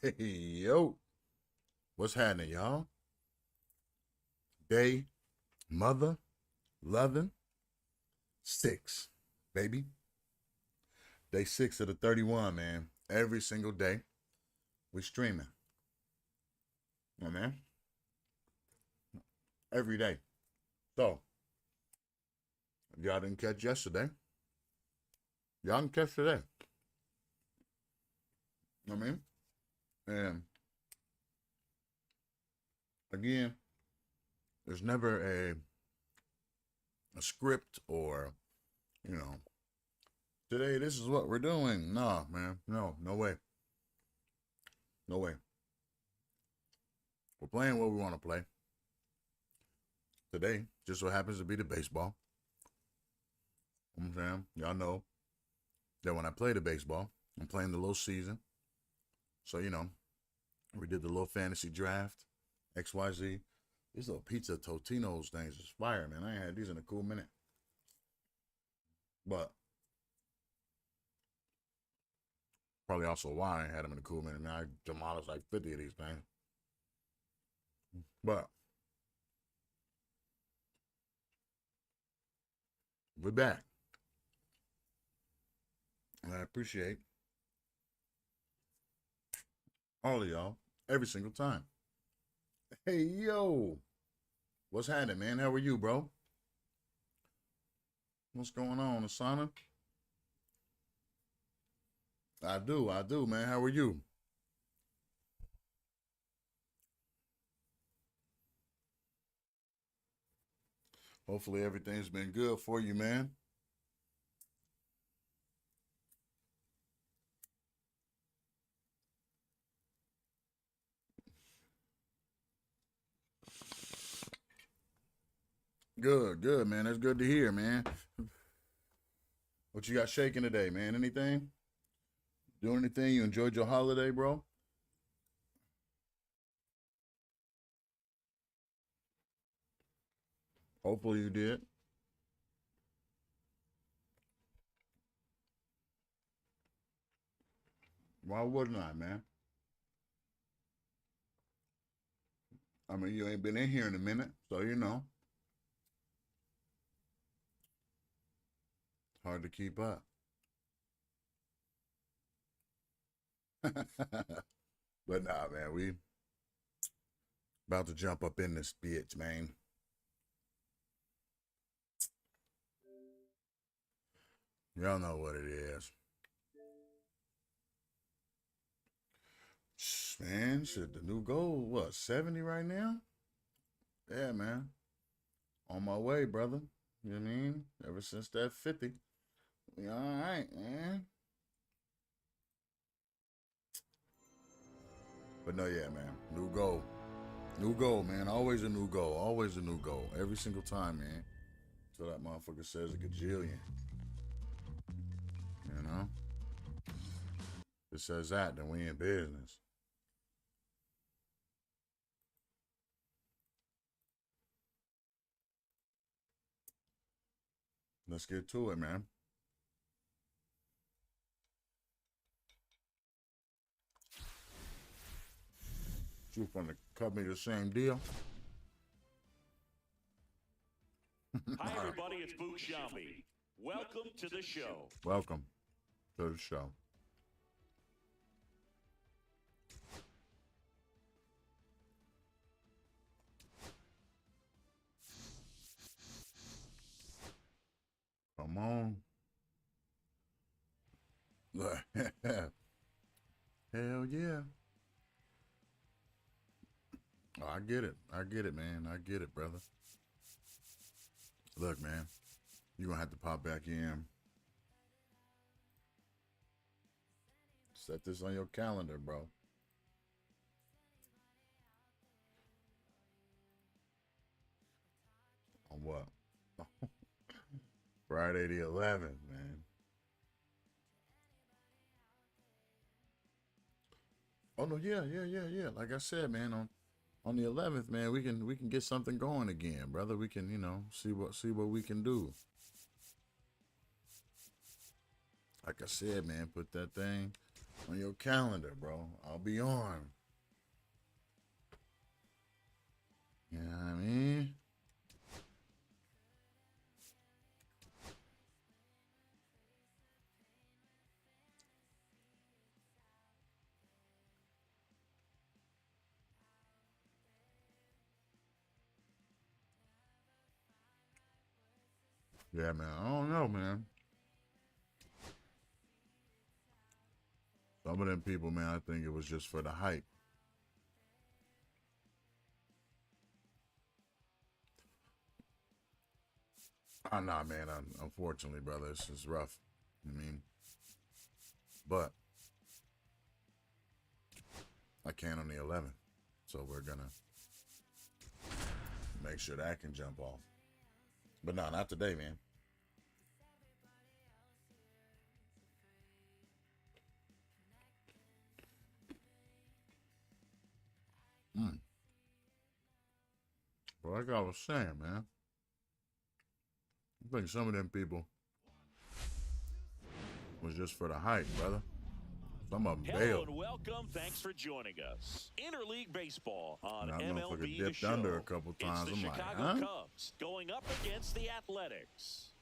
Hey, yo, what's happening, y'all? Day, mother, 11, 6, baby. Day 6 of the 31, man. Every single day, we streaming. Yeah, man. Every day. So, if y'all didn't catch yesterday, y'all can catch today. You know what I mean? And again, there's never a script or, you know, today this is what we're doing. No, man. No way. No way. We're playing what we want to play. Today just so happens to be the baseball. You know what I'm saying? Y'all know that when I play the baseball, I'm playing the little season. So, we did the little fantasy draft, XYZ. These little pizza Totino's things is fire, man. I ain't had these in a cool minute. But probably also why I ain't had them in a cool minute. Man, I demolished like 50 of these things. But we're back. And I appreciate all of y'all every single time. Hey, yo. What's happening, man? How are you, bro? What's going on, Asana? I do, man. How are you? Hopefully everything's been good for you, man. Good, good, man. That's good to hear, man. What you got shaking today, man? Anything? Doing anything? You enjoyed your holiday, bro? Hopefully you did. Why wouldn't I, man? I mean, you ain't been in here in a minute, so hard to keep up. But nah, man, we about to jump up in this bitch, man. Y'all know what it is. Man, shit, the new goal, what, 70 right now? Yeah, man. On my way, brother. You know what I mean? Ever since that 50. We all right, man. But no, yeah, man. New goal. New goal, man. Always a new goal. Always a new goal. Every single time, man. Till that motherfucker says a gajillion. You know? If it says that, then we in business. Let's get to it, man. You from the cut me the same deal. Hi, everybody. It's Boot Shambi. Welcome to the show. Welcome to the show. Come on. Hell yeah. Oh, I get it. I get it, man. I get it, brother. Look, man, you're going to have to pop back in. Set this on your calendar, bro. On what? Friday the 11th, man. Oh no, yeah. Like I said, man, on the 11th, man, we can get something going again, brother. We can, see what we can do. Like I said, man, put that thing On your calendar, bro. I'll be on. You know what I mean? Yeah, man. I don't know, man. Some of them people, man, I think it was just for the hype. Nah, man. Unfortunately, brother, this is rough. I mean, but I can on the 11th, so we're gonna make sure that can jump off. But no, not today, man. But like I was saying, man, I think some of them people was just for the hype, brother. Some of them Hello bailed. and welcome. Thanks for joining us. Interleague Baseball on And that motherfucker MLB The dipped Show. under a couple times. It's the I'm like, Chicago huh? Cubs going up against the Athletics.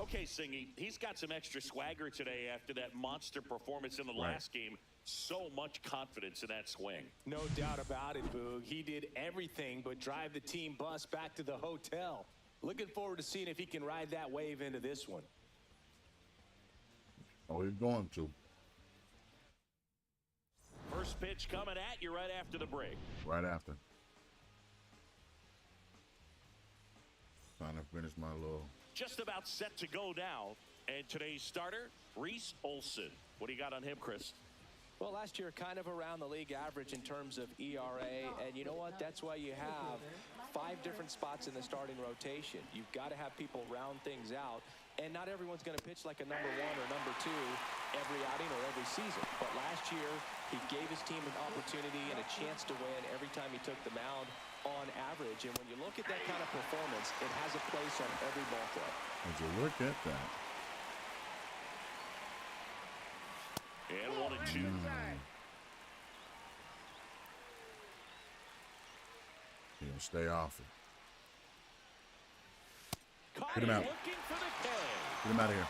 Okay, Singy, he's got some extra swagger today after that monster performance in the last game. So much confidence in that swing. No doubt about it, Boog. He did everything but drive the team bus back to the hotel. Looking forward to seeing if he can ride that wave into this one. Oh, he's going to. First pitch coming at you right after the break. Right after. Trying to finish my little... Just about set to go now. And today's starter, Reese Olson. What do you got on him, Chris? Well, last year, kind of around the league average in terms of ERA. And you know what? That's why you have 5 different spots in the starting rotation. You've got to have people round things out. And not everyone's going to pitch like a #1 or #2 every outing or every season. But last year, he gave his team an opportunity and a chance to win every time he took the mound on average. And when you look at that kind of performance, it has a place on every ball club. Would you look at that? And 1-2. He'll stay off it. Get him out. Looking for the K. Get him out of here.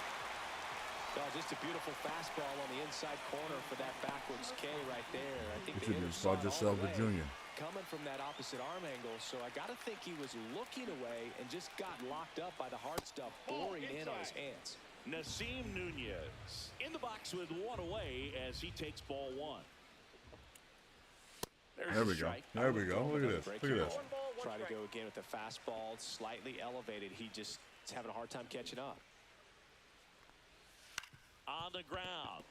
Oh, just a beautiful fastball on the inside corner for that backwards K right there. I think You the should hitter have saw called it all yourself the a way, junior. coming from that opposite arm angle. So I got to think he was looking away and just got locked up by the hard stuff boring in on his hands. Nasim Nunez in the box with 1 away as he takes ball 1. There's There a we go. strike. There we go. Look at this. Look at this. Try to go again with the fastball, slightly elevated. He just is having a hard time catching up. On the ground.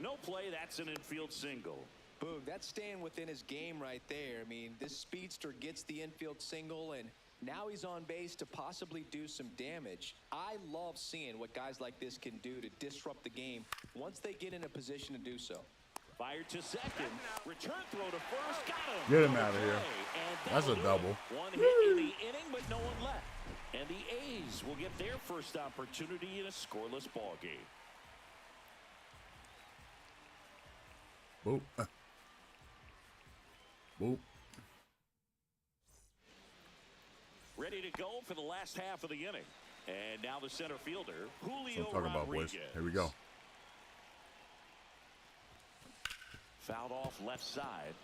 No play. That's an infield single. Boog, that's staying within his game right there. I mean, this speedster gets the infield single, and now he's on base to possibly do some damage. I love seeing what guys like this can do to disrupt the game once they get in a position to do so. Fired to second. Return throw to first. Got him. Get him out of here. And That's a that'll do double. it. 1 hit in the inning, but no one left. And the A's will get their first opportunity in a scoreless ball game. Boop. Boop. Ready to go for the last half of the inning. And now the center fielder, Julio That's what I'm talking about, boys. Rodriguez. Here we go. Fouled off left side.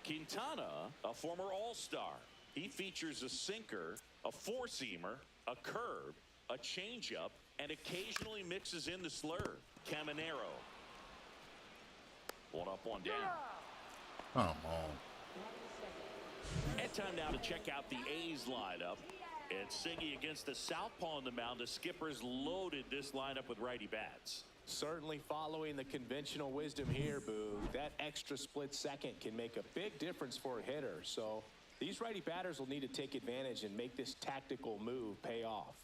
Quintana, a former All-Star. He features a sinker, a four-seamer, a curve, a changeup, and occasionally mixes in the slur. Caminero. 1 up, 1 down. Come on. And time now to check out the A's lineup. And Siggy against the southpaw on the mound. The Skippers loaded this lineup with righty bats. Certainly following the conventional wisdom here, Boo. That extra split second can make a big difference for a hitter. So these righty batters will need to take advantage and make this tactical move pay off.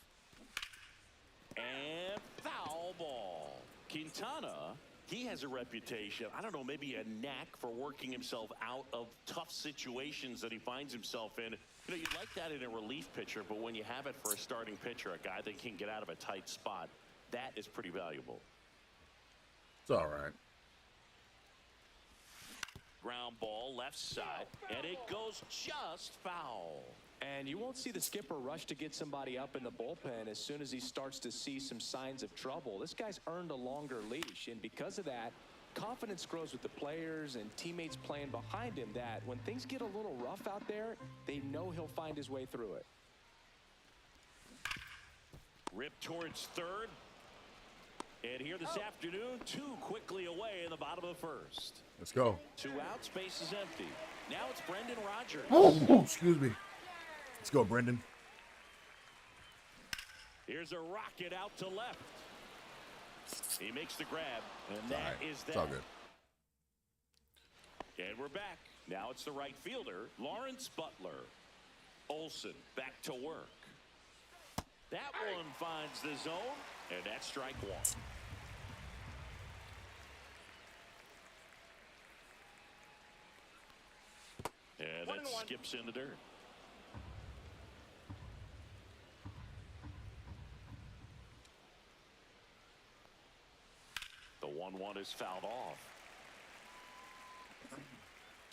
And foul ball. Quintana He has a reputation, I don't know, maybe a knack for working himself out of tough situations that he finds himself in. You know, you like that in a relief pitcher, but when you have it for a starting pitcher, a guy that can get out of a tight spot, that is pretty valuable. It's all right. Ground ball left side, and it goes just foul. And you won't see the skipper rush to get somebody up in the bullpen as soon as he starts to see some signs of trouble. This guy's earned a longer leash, and because of that, confidence grows with the players and teammates playing behind him that when things get a little rough out there, they know he'll find his way through it. Rip towards third. And here this afternoon, 2 quickly away in the bottom of the first. Let's go. 2 out, space is empty. Now it's Brendan Rodgers. Oh, excuse me. Let's go, Brendan. Here's a rocket out to left. He makes the grab, and All right. that is that. It's all good. And we're back. Now it's the right fielder, Lawrence Butler. Olsen back to work. That one finds the zone, and that's strike 1. And that skips in the dirt. The 1-1 is fouled off.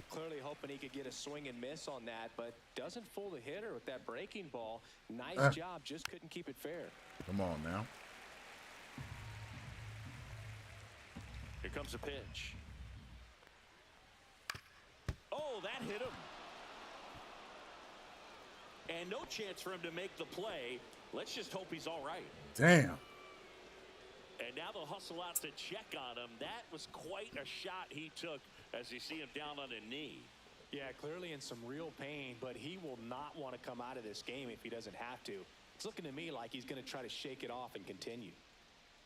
Clearly hoping he could get a swing and miss on that, but doesn't fool the hitter with that breaking ball. Nice job, just couldn't keep it fair. Come on now. Here comes a pitch. Oh, that hit him. And no chance for him to make the play. Let's just hope he's all right. Damn. And now they'll hustle out to check on him. That was quite a shot he took as you see him down on a knee. Yeah, clearly in some real pain, but he will not want to come out of this game if he doesn't have to. It's looking to me like he's going to try to shake it off and continue.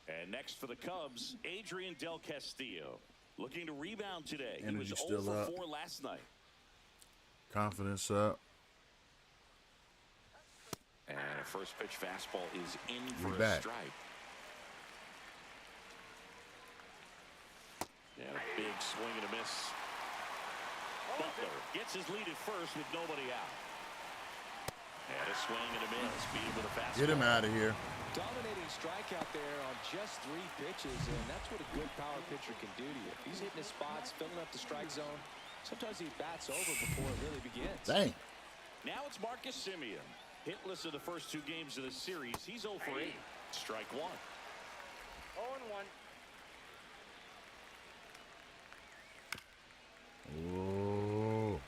And next for the Cubs, Adrian Del Castillo. Looking to rebound today. Energy He was still 0 up. for 4 last night. Confidence up. And a first pitch fastball is in for a back. strike. And a big swing and a miss. Butler gets his lead at first with nobody out. And a swing and a miss. Beat him with a fastball. Get him out of here. Dominating strikeout there on just 3 pitches, and that's what a good power pitcher can do to you. If he's hitting his spots, filling up the strike zone, sometimes he bats over before it really begins. Dang. Now it's Marcus Semien. Hitless of the first 2 games of the series. He's 0 for 8. Strike 1. 0-1. Oh.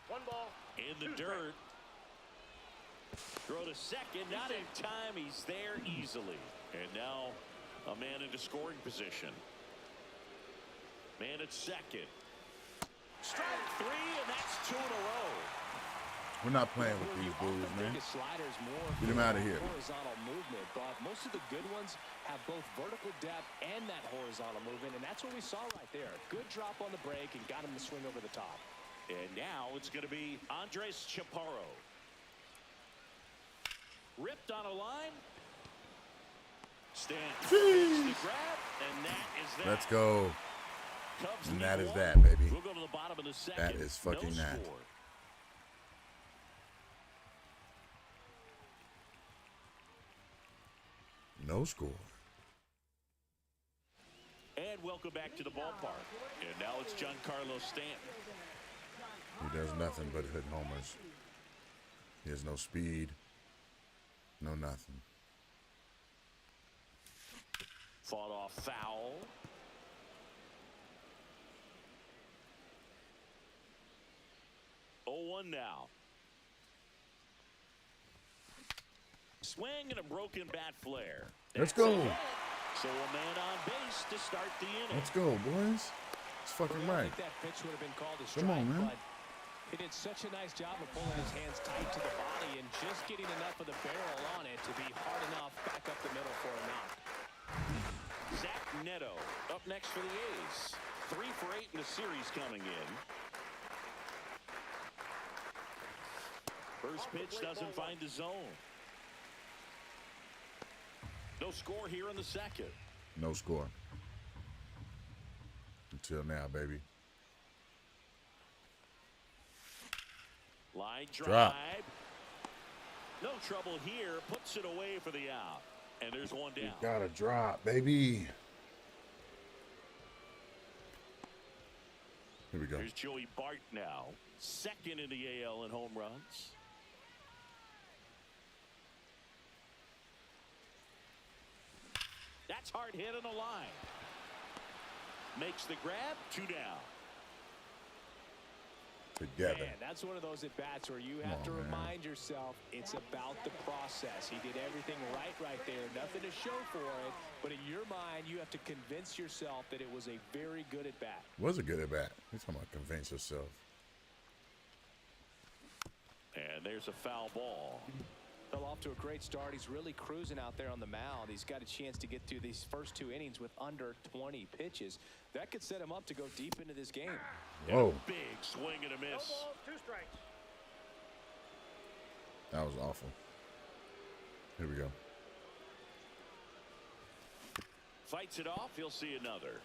One ball. In the dirt. Throw to second. Not in time. He's there easily. And now a man into scoring position. Man at second. Strike 3, and that's 2 in a row. We're not playing with these dudes, man. Get him out of here. Horizontal movement, but most of the good ones have both vertical depth and that horizontal movement, and that's what we saw right there. Good drop on the break and got him to swing over the top. And now it's going to be Andres Chaparro. Ripped on a line. Stanton makes the grab, and that is that. Let's go. Cubs And lead that is 1. that, baby. We'll go to the bottom of the second. That is fucking no that. score. No score. And welcome back to the ballpark. And now it's Giancarlo Stanton. He does nothing but hit homers. He has no speed. No nothing. Fought off foul. Oh, 1 now. Swing and a broken bat flare. Let's That's go. a hit. So a man on base to start the inning. Let's go, boys. It's fucking I right. think that pitch would have been called a strike, Come on, man. but he did such a nice job of pulling his hands tight to the body and just getting enough of the barrel on it to be hard enough back up the middle for a knock. Zach Neto up next for the A's. 3 for 8 in the series coming in. First pitch doesn't find the zone. No score here in the second. No score. Until now, baby. Line drive. Drop. No trouble here. Puts it away for the out. And there's one down. Gotta drop, baby. Here we go. Here's Joey Bart now. Second in the AL in home runs. That's hard hit on the line. Makes the grab. 2 down. Together. Man, that's one of those at-bats where you have to remind yourself it's about the process. He did everything right there. Nothing to show for it. But in your mind, you have to convince yourself that it was a very good at-bat. Was a good at bat. You're talking about convince yourself. And there's a foul ball. Fell off to a great start. He's really cruising out there on the mound. He's got a chance to get through these first 2 innings with under 20 pitches. That could set him up to go deep into this game. Whoa. Big swing and a No miss. balls, 2 strikes. That was awful. Here we go. Fights it off. He'll see another.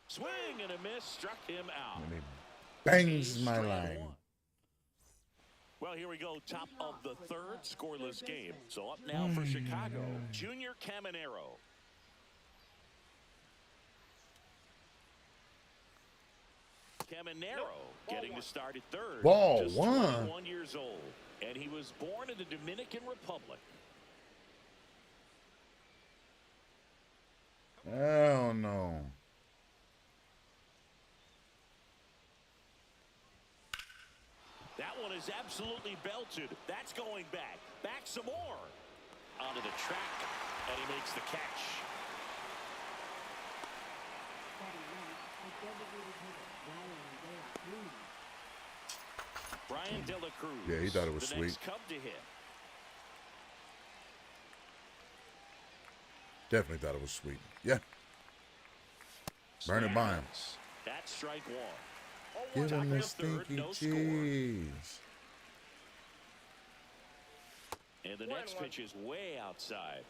Swing and a miss. Struck him out. And he bangs A my strand line. one. Well, here we go. Top of the third. Scoreless game. So up now for Chicago. Junior Caminero. Caminero getting to start at third. Ball Just one. 21 years old. And he was born in the Dominican Republic. Hell no. That one is absolutely belted. That's going back. Back some more. Onto the track. And he makes the catch. Brian De La Cruz. Yeah, he thought it was the sweet. next Cub to hit. Definitely thought it was sweet. Yeah. Burn it by him. That's strike one. Give Top him of the the third, stinky no score. cheese. And the next pitch is way outside.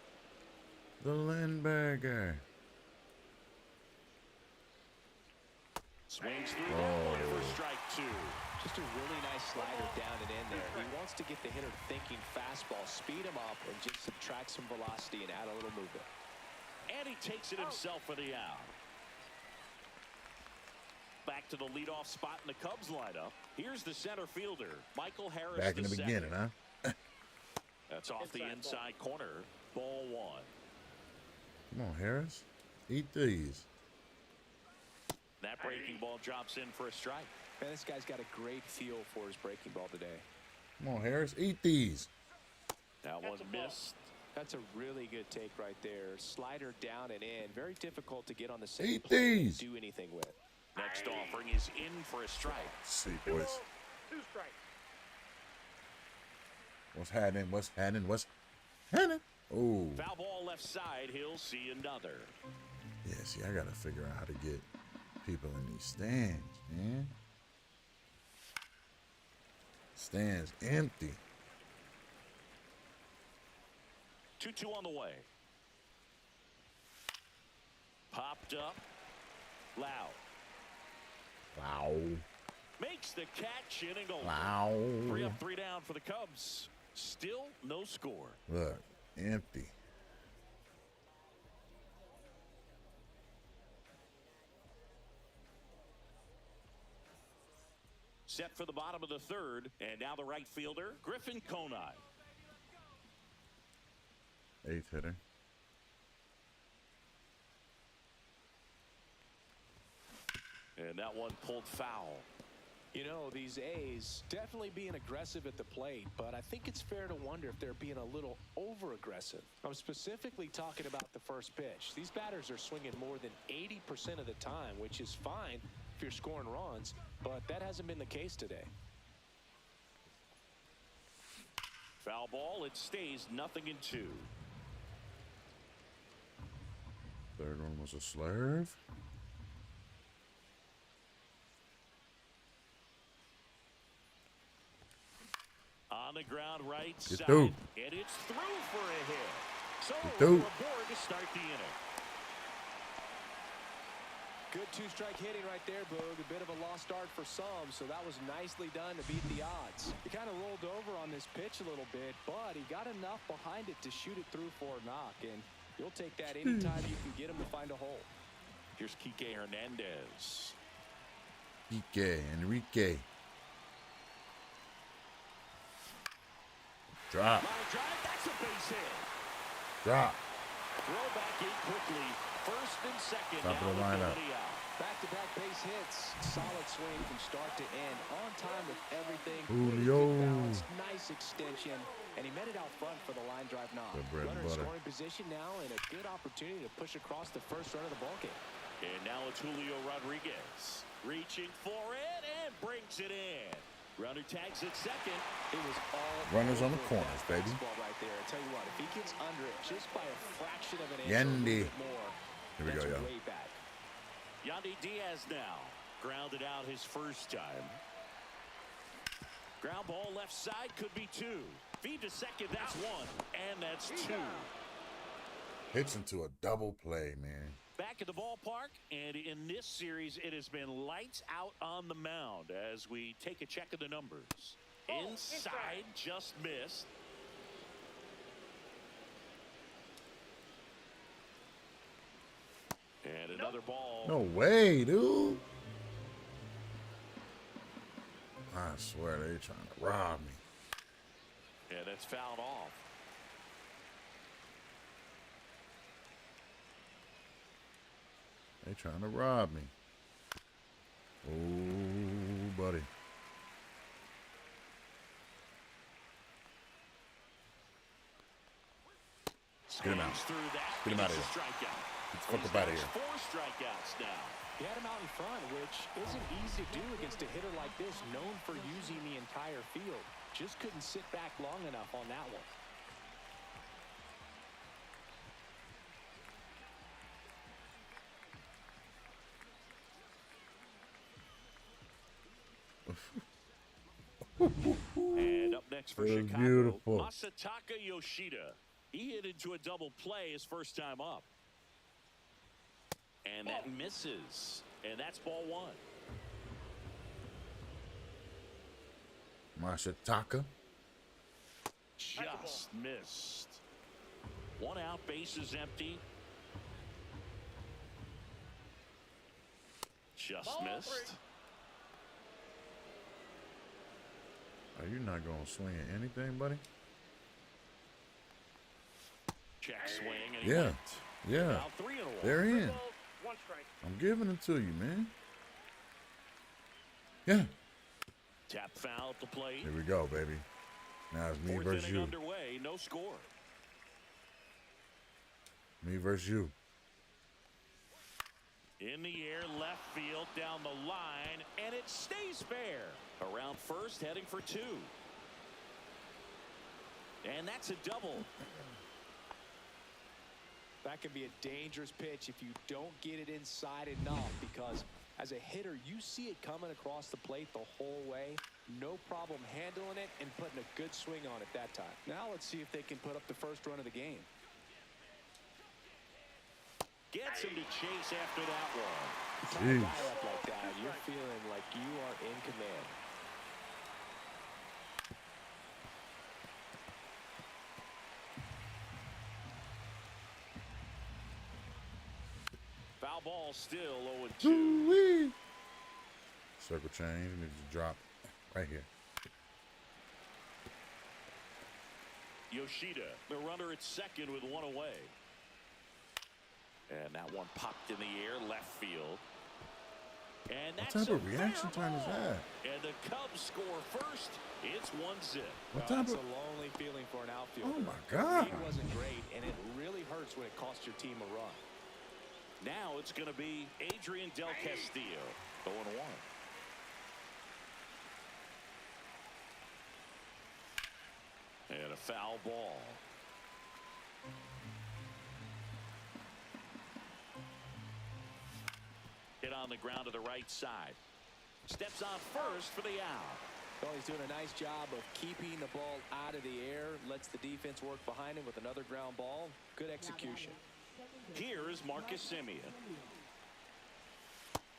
The Lindbergher. Swings through that one for strike two. Just a really nice slider down and in there. He wants to get the hitter thinking fastball, speed him up, and just subtract some velocity and add a little movement. And he takes it himself for the out. Back to the leadoff spot in the Cubs lineup. Here's the center fielder, Michael Harris. Back in the II. beginning, huh? That's off the inside corner. Ball one. Come on, Harris. Eat these. That breaking ball drops in for a strike. Man, this guy's got a great feel for his breaking ball today. Come on, Harris. Eat these. That one missed. That's a really good take right there. Slider down and in. Very difficult to get on the same Eat plate and these. do anything with. Next offering is in for a strike. See, boys. 2 strikes. What's happening? What's happening? What's happening? Oh. Foul ball left side. He'll see another. Yeah, see, I got to figure out how to get people in these stands, man. Stands empty. 2-2 on the way. Popped up. Loud. Wow. Makes the catch, inning over. Wow. 3 up, 3 down for the Cubs. Still no score. Look, empty. Set for the bottom of the third, and now the right fielder, Griffin Conine. Eighth hitter. And that one pulled foul. You know, these A's definitely being aggressive at the plate, but I think it's fair to wonder if they're being a little over-aggressive. I'm specifically talking about the first pitch. These batters are swinging more than 80% of the time, which is fine if you're scoring runs, but that hasn't been the case today. Foul ball, it stays 0-2. Third one was a slurve. On the ground right Get side. through. And it's through for a hit. So Get we're through. aboard to start the inning. Good two-strike hitting right there, Boog. A bit of a lost start for some, so that was nicely done to beat the odds. He kind of rolled over on this pitch a little bit, but he got enough behind it to shoot it through for a knock, and you'll take that anytime you can get him to find a hole. Here's Kike Hernandez. Enrique. Drop. Line drive, that's a base hit. Drop. Throw back in quickly. First and second. Top of Now the with lineup. nobody out. Back-to-back base hits. Solid swing from start to end. On time with everything. Julio. Really good balance, nice extension. And he met it out front for the line drive knock. Good bread and Runner in butter. scoring position now and a good opportunity to push across the first run of the ballgame. And now it's Julio Rodriguez. Reaching for it and brings it in. Runner tags at second. It was all Runners on the over corners, that baby. fastball right there. I tell you what, if he gets under it just by a fraction of an inch, Yandy. or a little bit more, Here we go, that's y'all. way back. Yandy Diaz now. Grounded out his first time. Ground ball left side could be two. Feed to second, that's one. And that's two. Hits into a double play, man. Back at the ballpark, and in this series, it has been lights out on the mound as we take a check of the numbers. Inside, just missed. And another ball. No way, dude. I swear they trying to rob me. And it's fouled off. They trying to rob me. Oh, buddy. Get him out. Squeezed through that. Get him out of It's a here. strikeout. Get the fuck He's up out of got here. 4 strikeouts now. He had him out in front, which isn't easy to do against a hitter like this, known for using the entire field. Just couldn't sit back long enough on that one. And up next for That was Chicago, beautiful. Masataka Yoshida. He hit into a double play his first time up. And that misses. And that's ball one. Masataka. Just missed. One out, base is empty. Just missed. Are you not going to swing at anything, buddy? Check swing. And he Yeah. went. Yeah. Now 3-1. They're in. Balls, 1 strike. I'm giving it to you, man. Yeah. Tap foul at the plate. Here we go, baby. Now it's me Fourth versus inning you. underway. No score. Me versus you. In the air, left field, down the line, and it stays fair. Around first, heading for 2. And that's a double. That can be a dangerous pitch if you don't get it inside enough, because as a hitter, you see it coming across the plate the whole way. No problem handling it and putting a good swing on it that time. Now let's see if they can put up the first run of the game. Gets him to chase after that one. Tie a Jeez. guy up like that, you're feeling like you are in command. Foul ball still 0-2. Ooh-wee. Circle change. Needs to drop right here. Yoshida, the runner at second with 1 away. And that one popped in the air, left field. And What that's type of a reaction fair time is ball. that? And the Cubs score first. It's 1-0. What That's type a of... lonely feeling for an outfielder. Oh, my God. The read wasn't great, and it really hurts when it costs your team a run. Now it's going to be Adrian Del Castillo, 0-1. And a foul ball. Hit on the ground to the right side. Steps on first for the out. Well, he's doing a nice job of keeping the ball out of the air, lets the defense work behind him with another ground ball. Good execution. Here is Marcus Semien.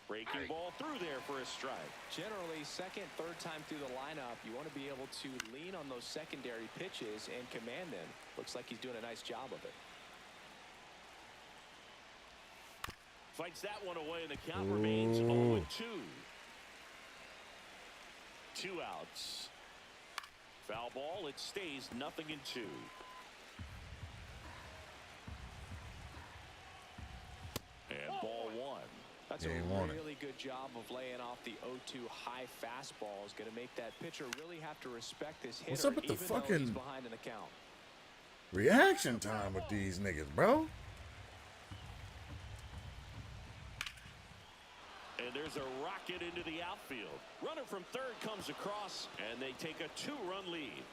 Breaking ball through there for a strike. Generally, second, third time through the lineup, you want to be able to lean on those secondary pitches and command them. Looks like he's doing a nice job of it. Fights that one away, and the count remains 0-2. 2 outs. Foul ball. It stays 0-2. And ball one. That's Yeah, he a won it. really good job of laying off the 0-2 high fastball. Is going to make that pitcher really have to respect this hitter. What's up with the even though he's fucking behind in the count? reaction time with these niggas, bro? And there's a rocket into the outfield. Runner from third comes across, and they take a 2-run lead.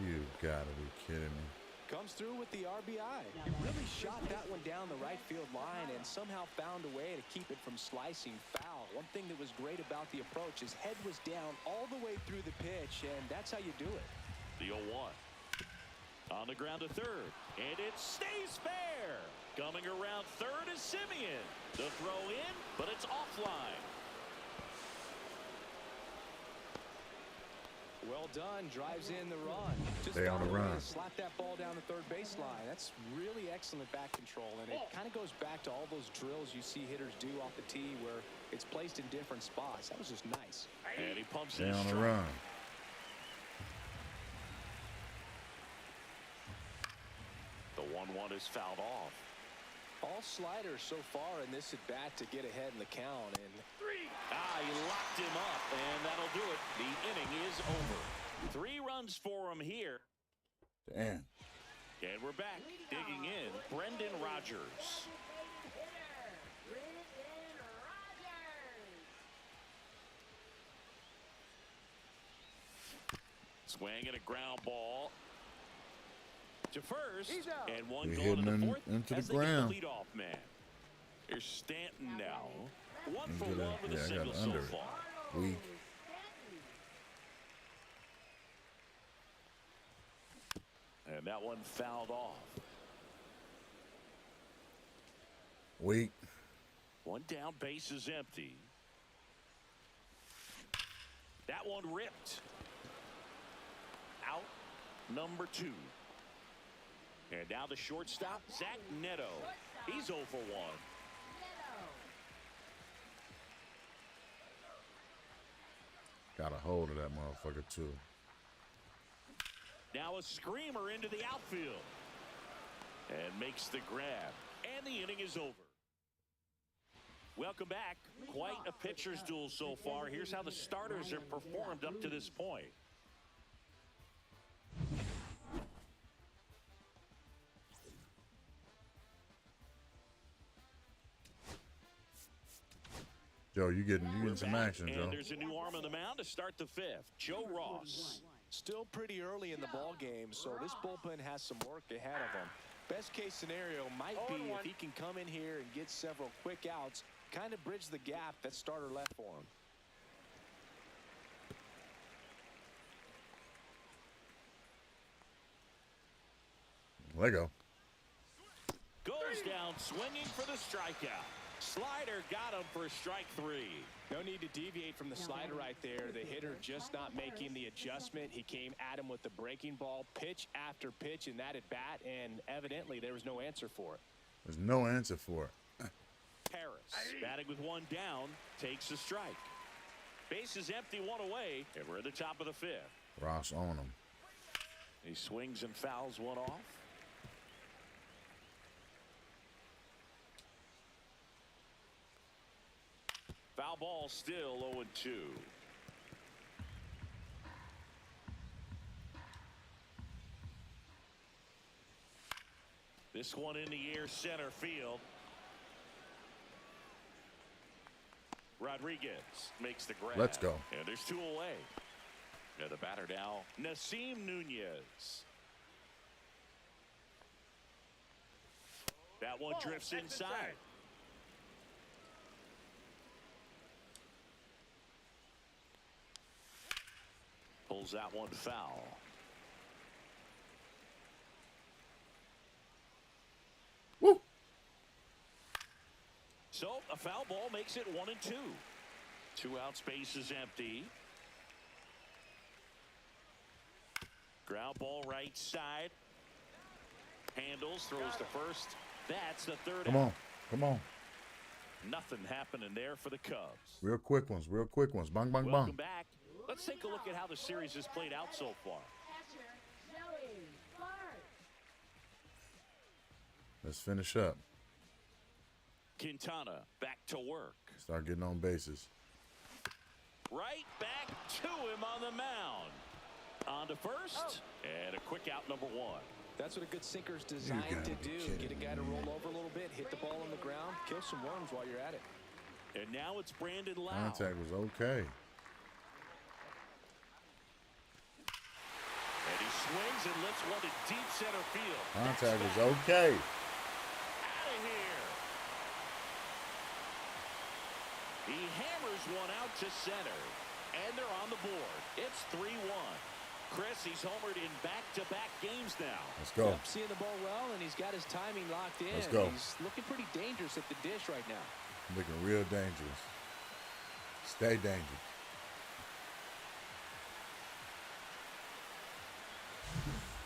You gotta be kidding me. Comes through with the RBI. He really shot that one down the right field line and somehow found a way to keep it from slicing foul. One thing that was great about the approach, his head was down all the way through the pitch, and that's how you do it. The 0-1. On the ground to third, and it stays fair. Coming around third is Semien. The throw in, but it's offline. Well done, drives in the run. Just Stay on found the a way run. to slap that ball down the third baseline. That's really excellent back control, and it kind of goes back to all those drills you see hitters do off the tee where it's placed in different spots. That was just nice. And he pumps Stay his on the strike. run. The 1-1 is fouled off. All sliders so far in this at-bat to get ahead in the count. And He locked him up, and that'll do it. The inning is over. 3 runs for him here. Damn. And we're back. Digging in, Brendan Rodgers. Swing and a ground ball to first, and one He going to hitting the fourth into the as they get ground. the leadoff man. Here's Stanton now. 1 for Into 1 the- with a yeah, I single got so under it. far. Weak. And that one fouled off. Weak. One down, base is empty. That one ripped. Out number 2. And now the shortstop, Zach Neto. He's 0 for 1. Got a hold of that motherfucker too. Now a screamer into the outfield. And makes the grab. And the inning is over. Welcome back. Quite a pitcher's duel so far. Here's how the starters have performed up to this point. Joe, you getting some action, Joe. And there's a new arm on the mound to start the 5th. Joe Ross. still pretty early in the ball game, so this bullpen has some work ahead of them. Best case scenario might be if he can come in here and get several quick outs, kind of bridge the gap that starter left for him. Lego. Goes down swinging for the strikeout. Slider got him for strike 3. No need to deviate from the slider right there. The hitter just not making the adjustment. He came at him with the breaking ball, pitch after pitch in that at bat, and evidently there was no answer for it. There's no answer for it. Harris batting with one down takes a strike. Base is empty, one away, and we're at the top of the 5th. Ross on him. He swings and fouls one off. Foul ball still 0-2. This one in the air center field. Rodriguez makes the grab. Let's go. And there's 2 away. And the batter now, Nasim Nunez. That one drifts inside. Pulls that one foul. Woo! So a foul ball makes it 1-2. 2 out, space is empty. Ground ball right side. Handles, throws to first. That's the third Come out. on. Come on. Nothing happening there for the Cubs. Real quick ones. Real quick ones. Bang, bang, Welcome bang. back. Let's take a look at how the series has played out so far. Let's finish up. Quintana back to work. Start getting on bases. Right back to him on the mound. On to first. And a quick out, number 1. That's what a good sinker's designed gotta to be do. kidding Get a guy to roll over a little bit, hit the ball on the ground, kill some worms while you're at it. And now it's Brandon Lau. Contact was okay. And he swings and lifts one to deep center field. Contact That's was okay. out of here. He hammers one out to center. And they're on the board. It's 3-1. Chris, he's homered in back-to-back games now. Let's go. Yep, seeing the ball well, and he's got his timing locked in. Let's go. He's looking pretty dangerous at the dish right now. Looking real dangerous. Stay dangerous.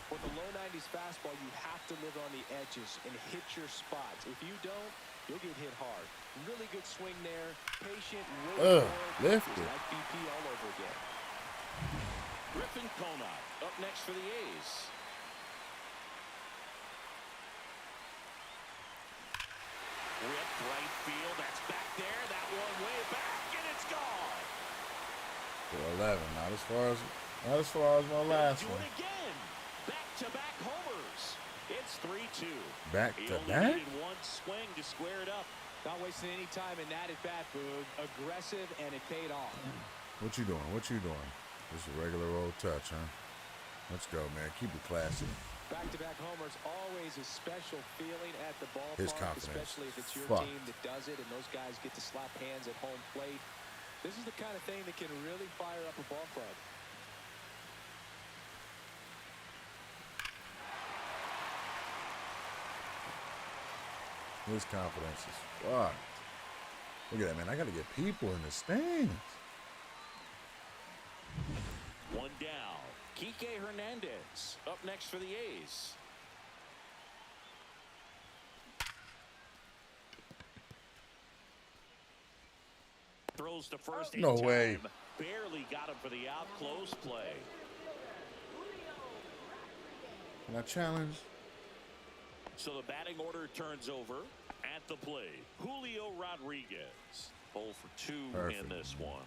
For the low 90s fastball, you have to live on the edges and hit your spots. If you don't, you'll get hit hard. Really good swing there. Patient, really lifted. like BP all over again. Griffin Conant up next for the A's. Rip right field. That's back there. That one way back, and it's gone. For 11. Not as far as my last Do one. it again. Back-to-back homers. It's 3-2. Back He to only back? needed one swing to square it up. Not wasting any time in that at-bat, Boog. Aggressive, and it paid off. What you doing? What you doing? Just a regular old touch, huh? Let's go, man. Keep it classy. Back-to-back homers, always a special feeling at the ballpark, His confidence. especially if it's your Fuck. team that does it and those guys get to slap hands at home plate. This is the kind of thing that can really fire up a ball club. His confidence is fucked. Look at that, man. I got to get people in the stands. One down. Kike Hernandez up next for the A's. Throws to first. No in time. way. Barely got him for the out. Close play. Can I challenge? So the batting order turns over at the plate. Julio Rodriguez. 0 for 2 Perfect. in this one.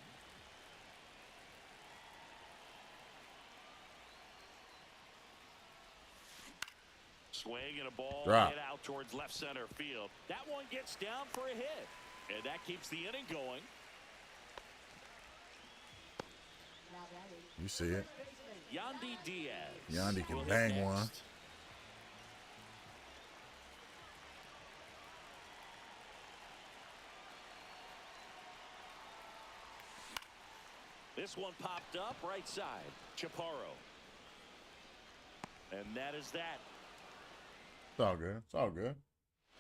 Swing and a ball Drop. hit out towards left center field. That one gets down for a hit. And that keeps the inning going. You see it. Yandy Diaz. Yandy can will hit bang next. one. This one popped up right side. Chaparro. And that is that. It's all good. It's all good.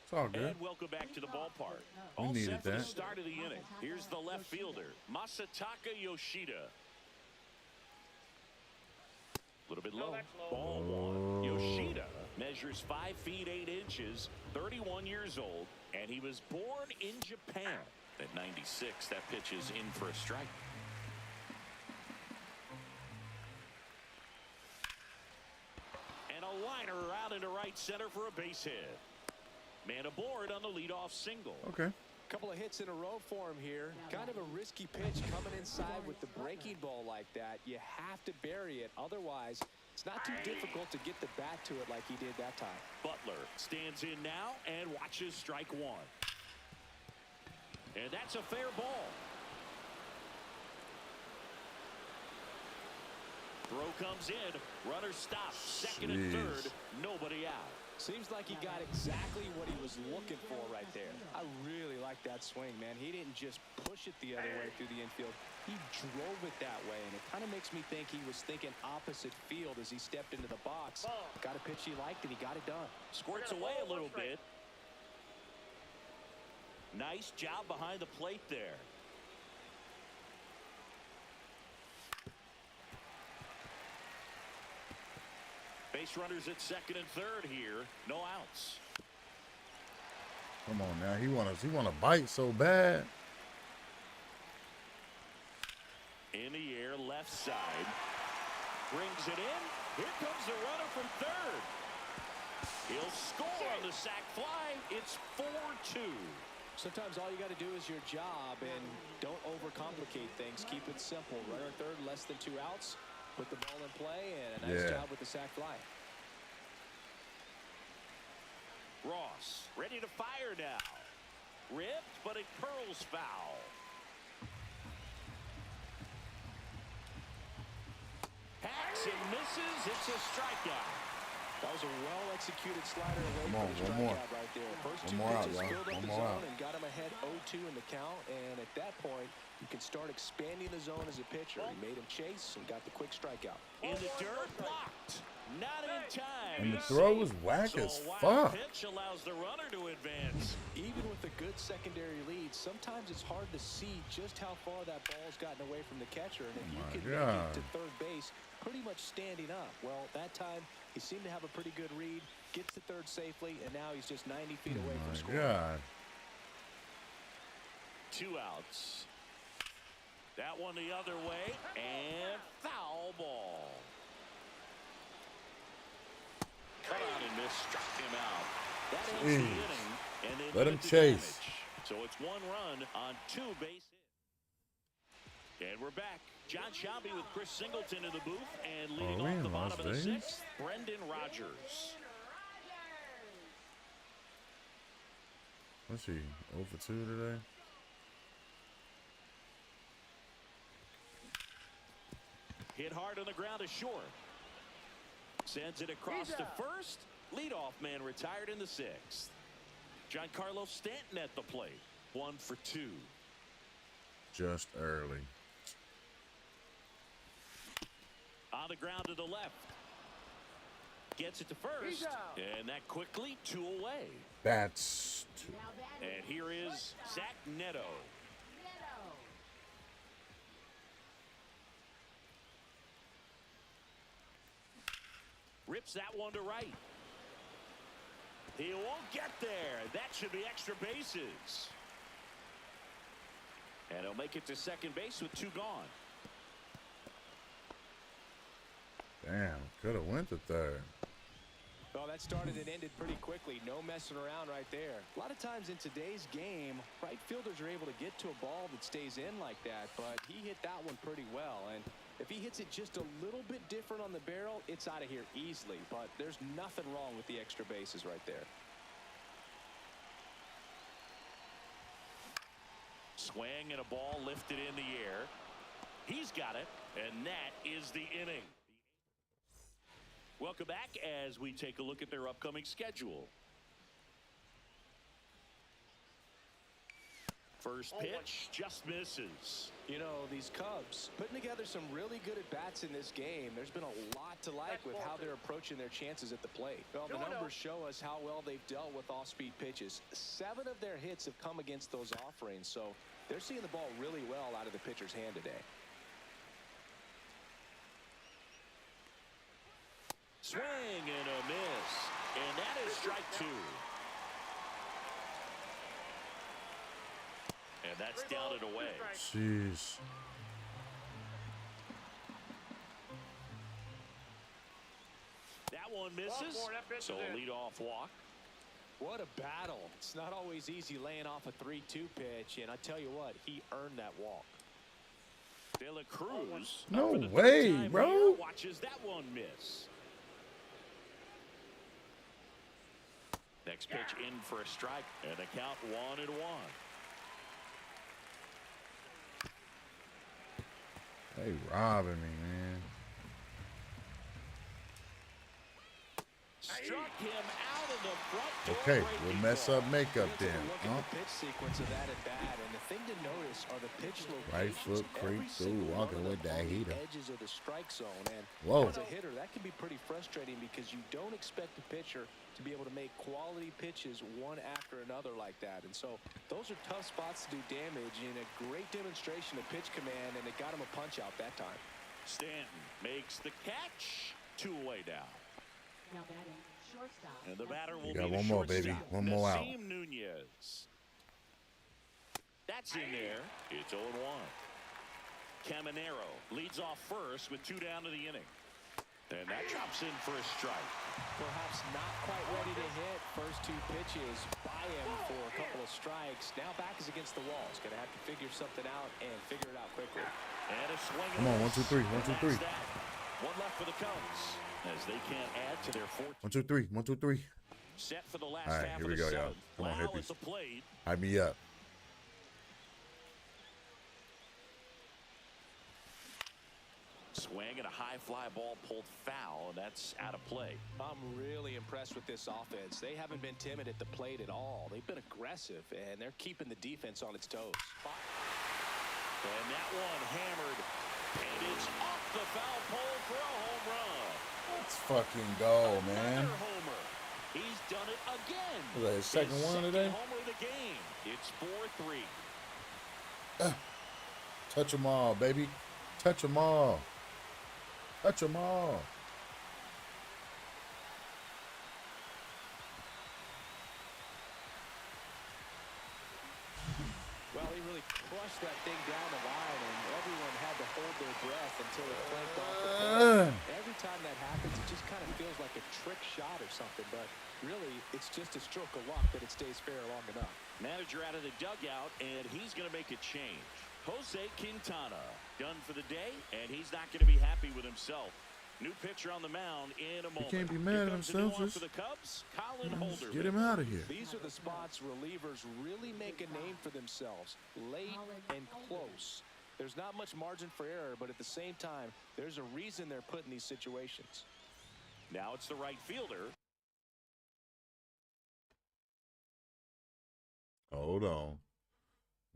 It's all good. And welcome back to the ballpark. We All needed set for the that. start of the inning. Here's the left fielder, Masataka Yoshida. A little bit low. that's low. Ball one. Yoshida measures 5 feet 8 inches, 31 years old, and he was born in Japan. At 96, that pitch is in for a strike. And a liner out into right center for a base hit. Man aboard on the leadoff single. Okay. Couple of hits in a row for him here. Kind of a risky pitch coming inside with the breaking ball like that. You have to bury it. Otherwise, it's not too difficult to get the bat to it like he did that time. Butler stands in now and watches strike one. And that's a fair ball. Throw comes in. Runner stops. Second and Jeez. third. Nobody out. Seems like he got exactly what he was looking for right there. I really like that swing, man. He didn't just push it the other way through the infield. He drove it that way, and it kind of makes me think he was thinking opposite field as he stepped into the box. Got a pitch he liked, and he got it done. Squirts away a little bit. Nice job behind the plate there. Base runners at second and third here. No outs. Come on now. He wanna bite so bad. In the air, left side. Brings it in. Here comes the runner from third. He'll score on the sac fly. It's 4-2. Sometimes all you got to do is your job, and don't overcomplicate things. Keep it simple. Runner third, less than 2 outs. Put the ball in play, and a nice job with the sac fly. Ross ready to fire now. Ripped, but it curls foul. Hacks and misses. It's a strikeout. That was a well-executed slider away Come on, from the one more. strikeout right there. First One two more out, pitches y'all. filled up One the more zone out. and got him ahead 0-2 in the count. And at that point, you can start expanding the zone as a pitcher. He made him chase and got the quick strikeout. In the dirt, blocked. Not in time. And the He's throw safe. was whack So as a wild fuck. pitch allows the runner to advance. Even with a good secondary lead, sometimes it's hard to see just how far that ball's gotten away from the catcher. And if you can make God. it to third base pretty much standing up, well, that time he seemed to have a pretty good read, gets to third safely, and now he's just 90 feet away from My scoring. God. 2 outs. That one the other way, and foul ball. Cut out and missed, struck him out. That ends the Jeez. inning, and they Let him limit the chase. damage. So it's 1 run on 2 base hits. And we're back. John Shelby with Chris Singleton in the booth, and leading we off in the Las bottom of the Vegas? 6th, Brendan Rodgers. Let's see. 0 for 2 today. Hit hard on the ground to short. Sends it across to first. Leadoff man retired in the 6th. Giancarlo Stanton at the plate. 1 for 2. Just early. On the ground to the left. Gets it to first. And that quickly 2 away. That's 2. And here is Zach Neto. Rips that one to right. He won't get there. That should be extra bases. And he'll make it to second base with 2 gone. Damn. Could have went to third. Well, that started and ended pretty quickly. No messing around right there. A lot of times in today's game, right fielders are able to get to a ball that stays in like that, but he hit that one pretty well. And if he hits it just a little bit different on the barrel, it's out of here easily. But there's nothing wrong with the extra bases right there. Swing and a ball lifted in the air. He's got it, and that is the inning. Welcome back as we take a look at their upcoming schedule. First pitch just misses. You know, these Cubs putting together some really good at-bats in this game. There's been a lot to like with how they're approaching their chances at the plate. Well, the numbers show us how well they've dealt with off-speed pitches. 7 of their hits have come against those offerings, so they're seeing the ball really well out of the pitcher's hand today. Swing and a miss. And that is strike 2. And that's down and away. Jeez. That one misses. So a leadoff walk. What a battle. It's not always easy laying off a 3-2 pitch, and I tell you what, he earned that walk. De La Cruz. No for the third way, time bro. here, watches that one miss. Next pitch in for a strike, and the count 1-1. They robbing me, man. struck him out of the front door. Okay, breaking we'll mess ball. up makeup Let's take then. a look Huh? at the pitch sequence of that at bat, and the thing to notice are the pitch locations. Right foot Every creep through, single one walking of with them that on the heater. edges of the strike zone, and Whoa. as a hitter, that can be pretty frustrating because you don't expect a pitcher to be able to make quality pitches one after another like that. And so those are tough spots to do damage, and a great demonstration of pitch command, and it got him a punch out that time. Stanton makes the catch. 2 away now. Now batting shortstop. And the batter will You got be the one more, baby. shortstop, One more out. Nasim Nunez. That's in there. It's 0-1. Caminero leads off first with 2 down to the inning. And that drops in for a strike. Perhaps not quite ready to hit. First 2 pitches by him for a couple of strikes. Now back is against the wall. He's going to have to figure something out and figure it out quickly. And a swing. Come on, 1, 2, 3, 1, 2, 3. One left for the Cubs as they can't add to their 4th. 1, 2, 3. 1, 2, 3. Set for the last All right, half here of we the go, y'all. 7th. Come on, Lau hippies. at the plate. Hype me up. Swing and a high fly ball pulled foul, and that's out of play. I'm really impressed with this offense. They haven't been timid at the plate at all. They've been aggressive, and they're keeping the defense on its toes. And that one hammered, and it's off the foul pole for a home run. Let's fucking go, man. Another homer. He's done it again. Was that his second one second today? homer of the game. It's 4-3. Touch them all, baby. Touch them all. Touch them all. Well, he really crushed that thing down the line, and everyone had to hold their breath until it flanked off the plate. Every time that happens, it just kind of feels like a trick shot or something, but really, it's just a stroke of luck that it stays fair long enough. Manager out of the dugout, and he's going to make a change. Jose Quintana done for the day, and he's not going to be happy with himself. New pitcher on the mound in a moment. can't be mad at Here comes the new himself, one just- for the Cubs, Colin Holderman. Get him out of here. These are the spots relievers really make a name for themselves, late and close. There's not much margin for error, but at the same time, there's a reason they're put in these situations. Now it's the right fielder. Hold on.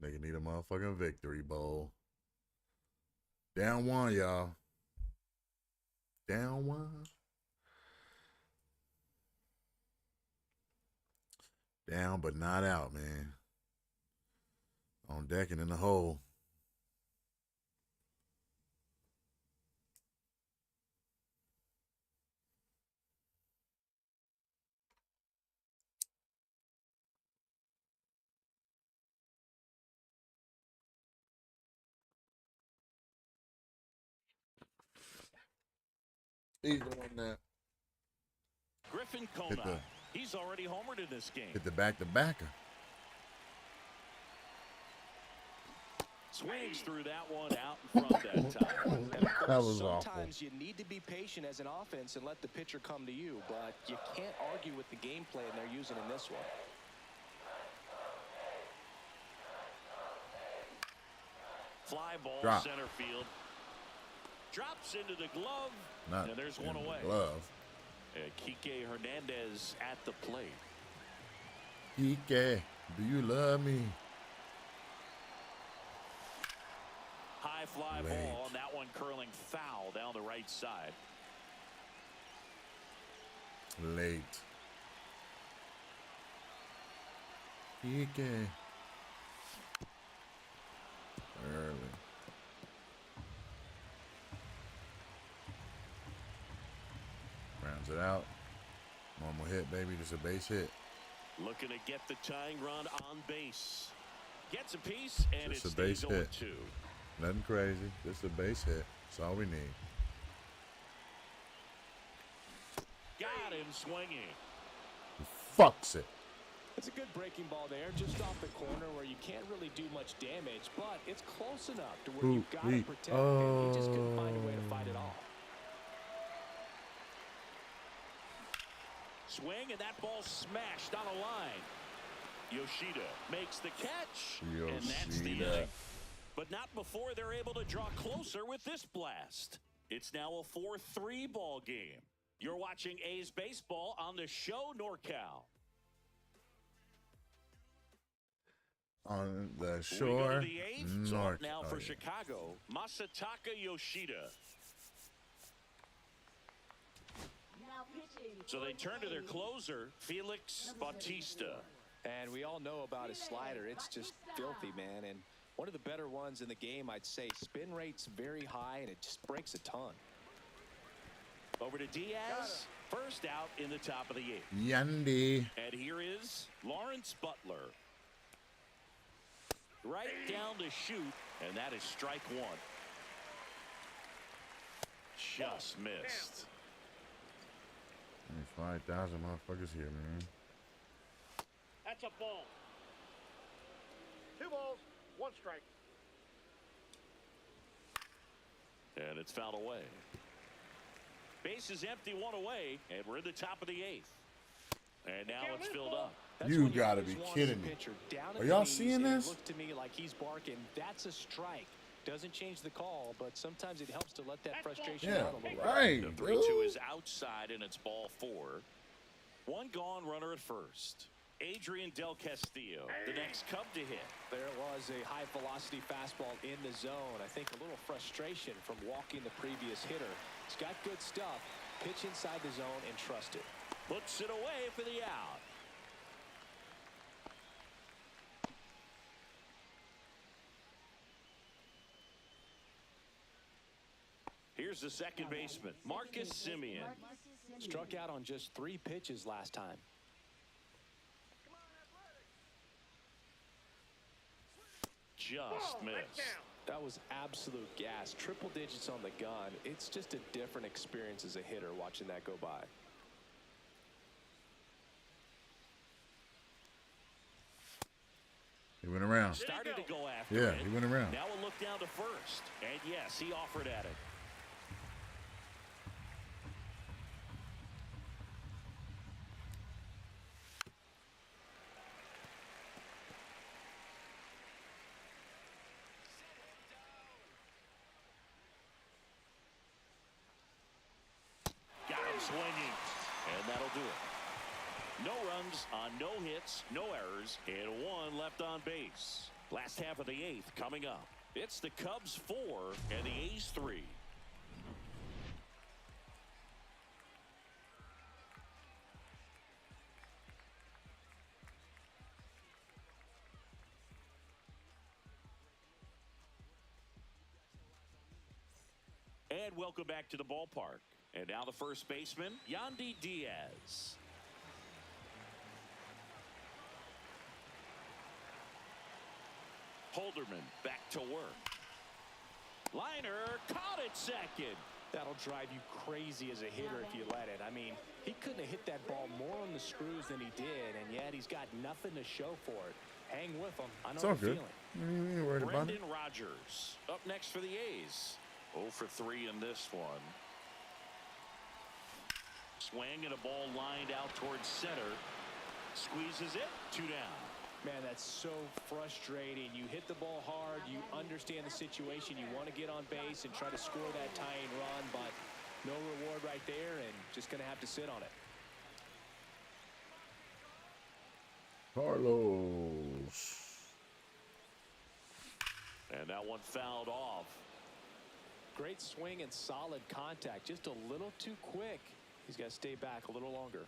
Nigga need a motherfucking victory bowl. Down 1, y'all. Down 1. Down but not out, man. On deck and in the hole. He's the one that Griffin Hit Kona. the- He's already homered in this game. hit the back-to-backer. Swings through that one out in front that time. And of course, That was awful. sometimes you need to be patient as an offense and let the pitcher come to you, but you can't argue with the game plan they're using in this one. Fly ball Drop. center field. Drops into the glove. Not and there's in one the away. glove. Kike Hernandez at the plate. Ike, do you love me? High fly Late. ball, and that one curling foul down the right side. Late. Ike. Early. Rounds it out. One more hit, baby. Just a base hit. Looking to get the tying run on base. Gets a piece, and Just it's a base hit. 0-2. Nothing crazy. Just a base hit. That's all we need. Got him swinging. Fucks it. It's a good breaking ball there, just off the corner where you can't really do much damage, but it's close enough to where you've got to protect, and he just couldn't find a way to fight it off. Swing, and that ball smashed on a line. Yoshida makes the catch, and that's the Yoshida. inning. But not before they're able to draw closer with this blast. It's now a 4-3 ball game. You're watching A's baseball on the show NorCal. On the We go shore, to the eighth. So up north. now Oh, for yeah. Chicago, Masataka Yoshida. Now pitching. So they turn to their closer, Felix Bautista. And we all know about his slider. It's just filthy, man. And one of the better ones in the game, I'd say. Spin rate's very high, and it just breaks a ton. Over to Diaz. First out in the top of the eighth. Yandy. And here is Lawrence Butler. Right down to shoot, and that is strike one. Just missed. There's 5,000 motherfuckers here, man. That's a ball. 2 balls, 1 strike. And it's fouled away. Base is empty, 1 away, and we're in the top of the eighth. And now it's filled up. That's You when gotta always be want kidding the me. pitcher down at Are the y'all knees, seeing and it this? looks to me like he's barking. That's a strike. Doesn't change the call, but sometimes it helps to let that frustration Yeah, out a little bit. right. The 3-2 dude. is outside, and it's ball 4. 1 gone, runner at first. Adrian Del Castillo, the next Cub to hit. There was a high-velocity fastball in the zone. I think a little frustration from walking the previous hitter. He's got good stuff. Pitch inside the zone and trust it. Puts it away for the out. Here's the second baseman, Marcus Simeon. Struck out on just 3 pitches last time. Just missed. That was absolute gas. Triple digits on the gun. It's just a different experience as a hitter watching that go by. He went around. Started to go after Yeah, it. he went around. Now a look down to first. And yes, he offered at it. Got him swinging. And that'll do it. No runs on no hits, no errors, and 1 left on base. Last half of the 8th coming up. It's the Cubs 4 and the A's 3. And welcome back to the ballpark. And now the first baseman, Yandy Diaz. Holderman back to work. Liner caught it second. That'll drive you crazy as a hitter if you let it. I mean, he couldn't have hit that ball more on the screws than he did, and yet he's got nothing to show for it. Hang with him. I know It's all the good. feeling. You ain't worried about it. Brendan Rodgers up next for the A's. 0 for 3 in this one. Swing and a ball lined out towards center. Squeezes it. 2 down. Man, that's so frustrating. You hit the ball hard. You understand the situation. You want to get on base and try to score that tying run, but no reward right there, and just going to have to sit on it. Carlos. And that one fouled off. Great swing and solid contact. Just a little too quick. He's got to stay back a little longer.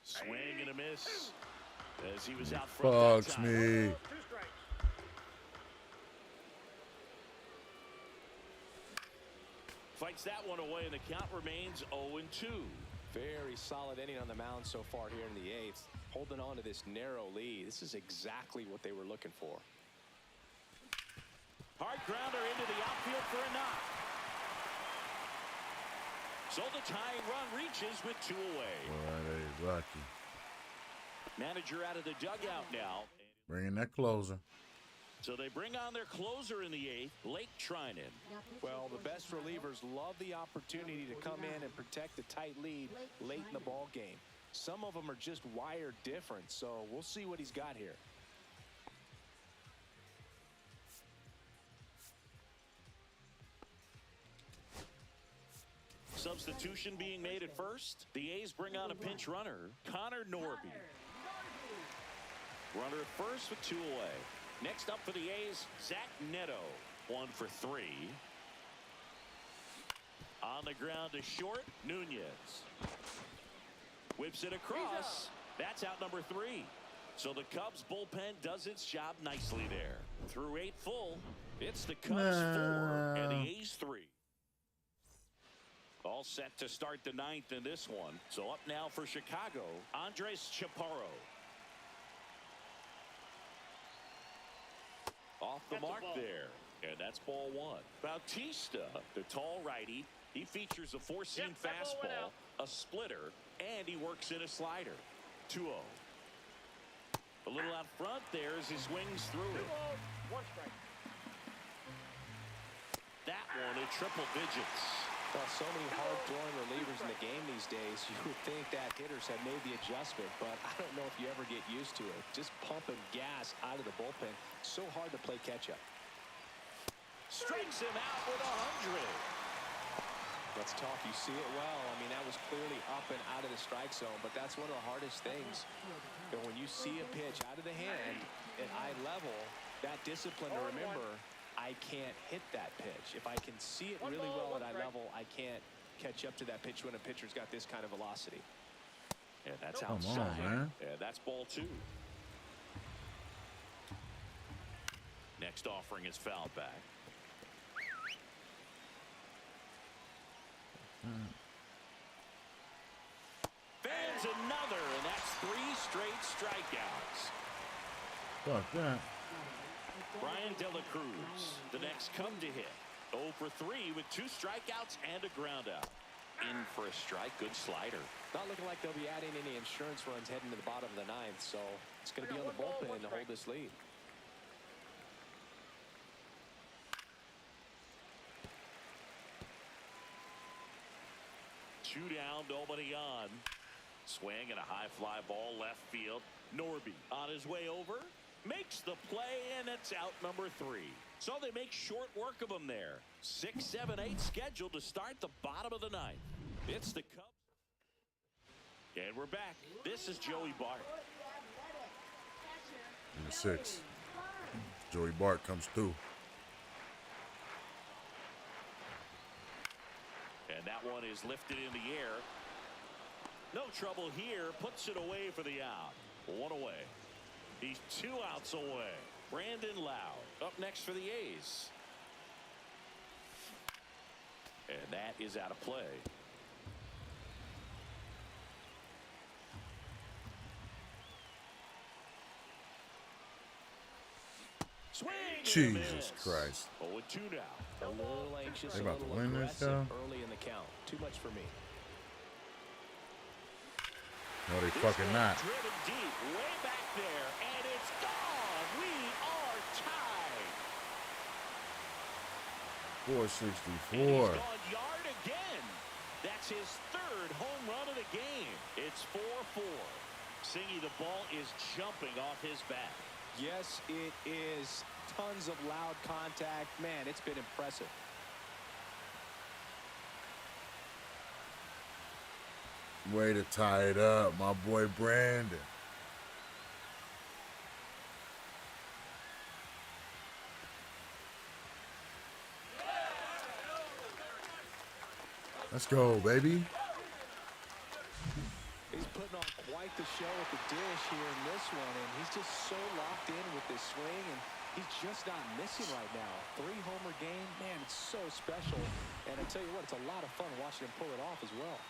Swing and a miss as he was out front that Fucks time. me. 2 strikes. Fights that one away, and the count remains 0-2. Very solid inning on the mound so far here in the 8th. Holding on to this narrow lead. This is exactly what they were looking for. Hard grounder into the outfield for a knock. So the tying run reaches with 2 away. Boy, they lucky. Manager out of the dugout now. Bringing that closer. So they bring on their closer in the 8th, Blake Trinan. Well, the best relievers love the opportunity to come in and protect the tight lead late in the ball game. Some of them are just wired different, so we'll see what he's got here. substitution being made at first. The A's bring on a pinch runner, Connor Norby. Runner at first with 2 away. Next up for the A's, Zach Neto. 1 for 3. On the ground to short, Nunez. Whips it across. That's out number 3. So the Cubs bullpen does its job nicely there. Through 8 full, it's the Cubs 4 and the A's 3. All set to start the 9th in this one. So up now for Chicago, Andres Chaparro. Off the mark there. And that's ball 1. Bautista, the tall righty. He features a 4-seam fastball, a splitter, and he works in a slider. 2-0. A little out front there as he swings through it. 1 strike. That one at triple digits. Well, so many hard-throwing relievers in the game these days, you would think that hitters have made the adjustment, but I don't know if you ever get used to it. Just pumping gas out of the bullpen. So hard to play catch-up. Strikes him out with 100. Let's talk. You see it well. I mean, that was clearly up and out of the strike zone, but that's one of the hardest things. And when you see a pitch out of the hand at eye level, that discipline to remember, I can't hit that pitch. If I can see it really well at eye level, I can't catch up to that pitch when a pitcher's got this kind of velocity. And that's Come outside. on, man. And that's ball 2. Next offering is fouled back. Fans another, and that's 3 straight strikeouts. Fuck that. Brian De La Cruz, the next Cub to hit. 0 for 3 with 2 strikeouts and a ground out. In for a strike, good slider. Not looking like they'll be adding any insurance runs heading to the bottom of the 9th, so it's going to be on the bullpen to hold this lead. Two down, nobody on. Swing and a high fly ball left field. Norby on his way over. Makes the play, and it's out number 3. So they make short work of him there. 6, 7, 8 scheduled to start the bottom of the 9th. It's the Cubs. And we're back. This is Joey Bart. In the 6th. Joey Bart comes through. And that one is lifted in the air. No trouble here. Puts it away for the out. 1 away. He's 2 outs away. Brandon Lowe up next for the A's. And that is out of play. Swing. Jesus Christ. 0-2 now. A little anxious, They a about to little win this, aggressive though? early in the count. Too much for me. No, they This fucking one not. driven deep, way back there, and it's gone. We are tied. 464. And he's gone yard again. That's his 3rd home run of the game. It's 4-4. Singy, the ball is jumping off his bat. Yes, it is. Tons of loud contact. Man, it's been impressive. Way to tie it up, my boy Brandon. Let's go, baby. He's putting on quite the show at the dish here in this one, and he's just so locked in with this swing, and he's just not missing right now. 3-homer game, man, it's so special. And I tell you what, it's a lot of fun watching him pull it off as well.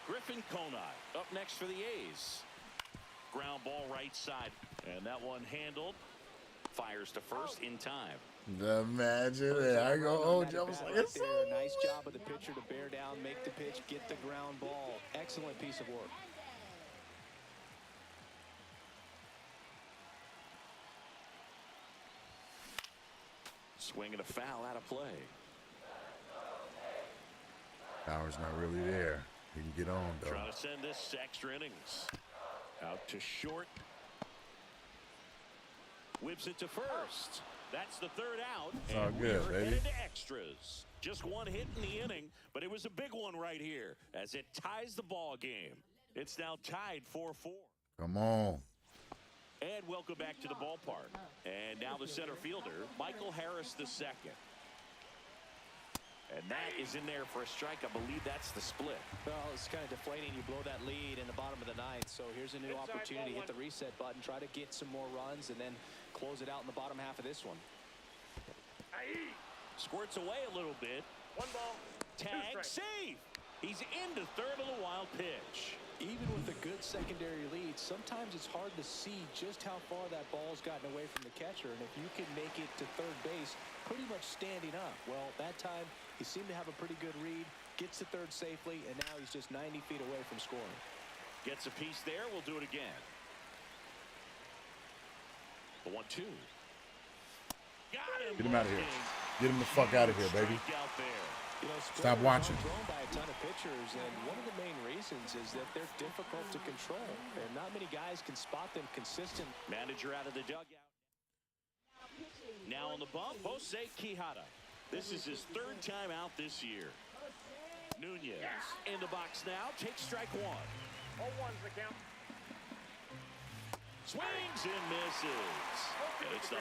Griffin Conine up next for the A's. Ground ball right side, and that one handled. Fires to first in time. Imagine it. I go, oh, I was like, it's so Nice job of the pitcher to bear down, make the pitch, get the ground ball. Excellent piece of work. Swing and a foul out of play. Power's not really there. He can get on, though. Trying to send this to extra innings. Out to short. Whips it to first. That's the third out. It's all And good, we're baby. headed to extras. Just one hit in the inning, but it was a big one right here as it ties the ball game. It's now tied 4-4. Come on. And welcome back to the ballpark. And now the center fielder, Michael Harris II. And that is in there for a strike. I believe that's the split. Well, it's kind of deflating. You blow that lead in the bottom of the ninth. So here's a new Inside opportunity. ball Hit the reset button. Try to get some more runs and then close it out in the bottom half of this one. Squirts away a little bit. One ball. Tag safe. He's into third of the wild pitch. Even with a good secondary lead, sometimes it's hard to see just how far that ball's gotten away from the catcher. And if you can make it to third base pretty much standing up, well, that time he seemed to have a pretty good read, gets to third safely, and now he's just 90 feet away from scoring. Gets a piece there. We'll do it again. The 1-2. Got him. Get him out of here. looking. Get him the fuck out of here, baby. Strike out there. You know, Stop Springer is watching. Thrown by a ton of pitchers, and one of the main reasons is that they're difficult to control, and not many guys can spot them consistent. Manager out of the dugout. Now pitching. Now on the bump, Jose Quijada. This is his third time out this year. Nunez in the box now. Takes strike one. 0-1's the count. Swings and misses. And it's 0-2.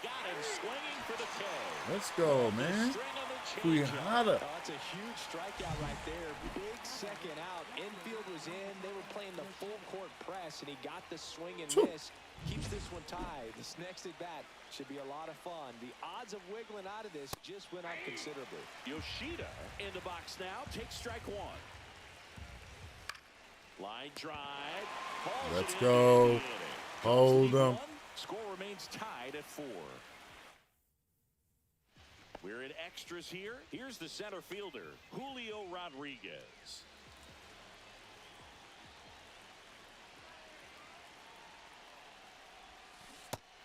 Got him swinging for the K. Let's go, man. String on the changeup. Quijada. Oh, that's a huge strikeout right there. Big second out. Infield was in. They were playing the full court press, and he got the swing and miss. Keeps this one tied. This next at bat should be a lot of fun. The odds of wiggling out of this just went up considerably. Yoshida in the box now. Takes strike one. Line drive. Hauls Let's it in go. the inning. Hold Lead them. one. Score remains tied at 4. We're in extras here. Here's the center fielder, Julio Rodriguez.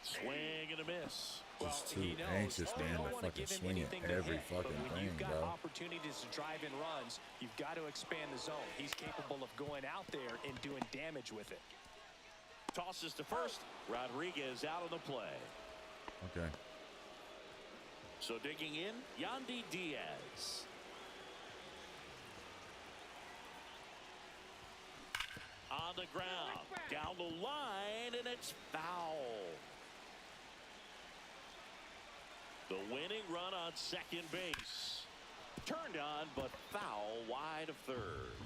Swing and a miss. Just too He knows anxious, they man, don't to wanna fucking give him swing at anything to every hit, but fucking when thing, you've got bro. opportunities to drive in runs, you've got to expand the zone. He's capable of going out there and doing damage with it. Tosses to first. Rodriguez out of the play. Okay. So digging in, Yandy Diaz. On the ground, down the line, and it's foul. The winning run on second base. Turned on, but foul wide of third.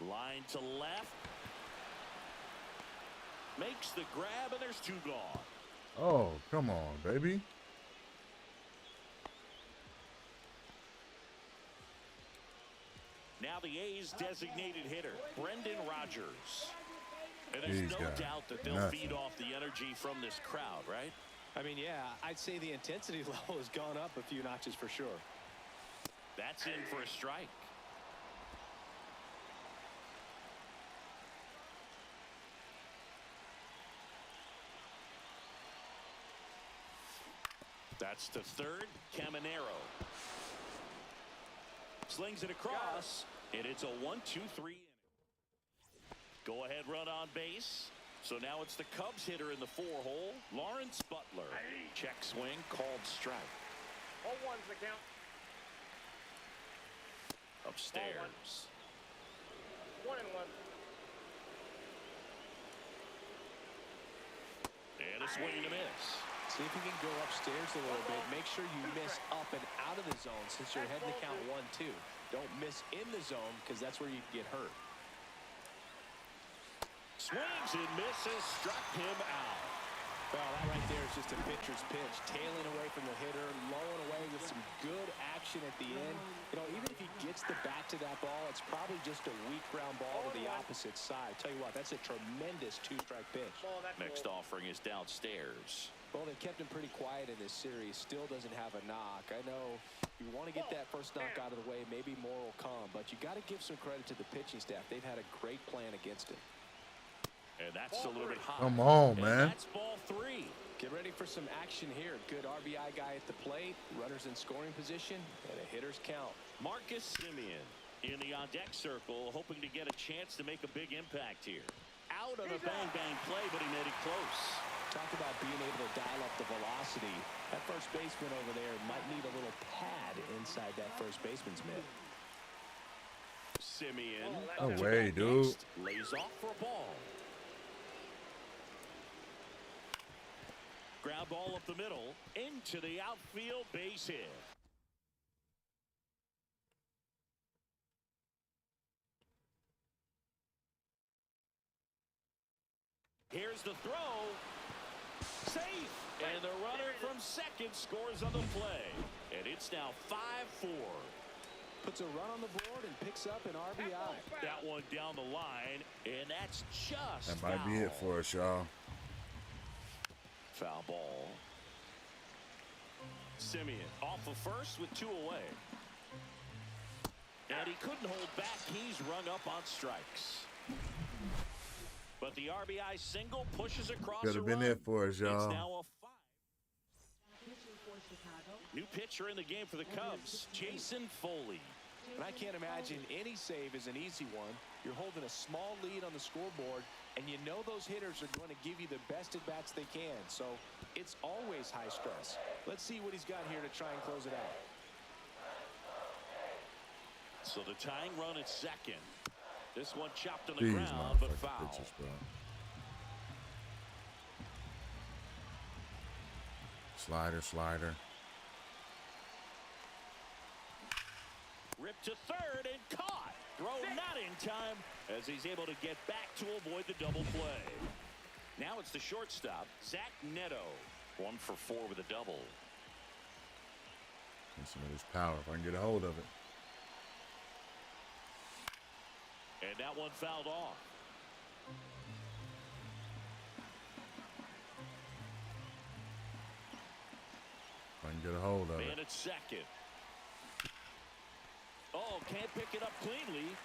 Line to left. Makes the grab, and there's 2 gone. Oh, come on, baby. Now the A's designated hitter, Brendan Rodgers. And He's there's no got doubt that they'll nothing. feed off the energy from this crowd, right? I mean, yeah, I'd say the intensity level has gone up a few notches for sure. That's in for a strike. That's to third, Caminero. Slings it across, and it's a 1-2-3 inning. Go ahead run on base. So now it's the Cubs hitter in the 4-hole, Lawrence Butler. Check swing, called strike. 0-1's the count. Upstairs. 1-1. And a swing and a miss. See if you can go upstairs a little bit. Make sure you miss up and out of the zone since you're heading to count 1-2. Don't miss in the zone because that's where you can get hurt. Swings and misses, struck him out. Well, that right there is just a pitcher's pitch. Tailing away from the hitter, lowing away with some good action at the end. You know, even if he gets the bat to that ball, it's probably just a weak ground ball to the opposite side. Tell you what, that's a tremendous 2-strike pitch. Ball, that's Next ball. offering is downstairs. Well, they kept him pretty quiet in this series. Still doesn't have a knock. I know you want to get that first knock out of the way. Maybe more will come. But you got to give some credit to the pitching staff. They've had a great plan against him. And that's a little bit high. Come on, And man. that's ball 3. Get ready for some action here. Good RBI guy at the plate. Runners in scoring position. And a hitter's count. Marcus Simeon In the on-deck circle, hoping to get a chance to make a big impact here. Out on a bang-bang play, but he made it close. Talk about being able to dial up the velocity. That first baseman over there might need a little pad inside that first baseman's mitt. Simeon. No way, dude. Lays off for a ball. Ground ball up the middle. Into the outfield, base hit. Here's the throw. Safe. And the runner from second scores on the play. And it's now 5-4. Puts a run on the board and picks up an RBI. That one down the line, and that's just That might be it for us, y'all. Foul ball. Simeon off of first with 2 away. And he couldn't hold back. He's rung up on strikes. But the RBI single pushes across. Could have been it for us, y'all. It's now a 5. Pitching for Chicago. New pitcher in the game for the Cubs, Jason Foley. And I can't imagine any save is an easy one. You're holding a small lead on the scoreboard, and you know those hitters are going to give you the best at-bats they can. So it's always high stress. Let's see what he's got here to try and close it out. So the tying run at second. This one chopped on the These ground, but motherfucking foul. pitches, bro. Slider. Ripped to third and caught. Throw not in time as he's able to get back to avoid the double play. Now it's the shortstop, Zach Neto. 1 for 4 with a double. And some of this power, if I can get a hold of it. And that one fouled off. If I can get a hold of Man it. at second. Oh, can't pick it up cleanly.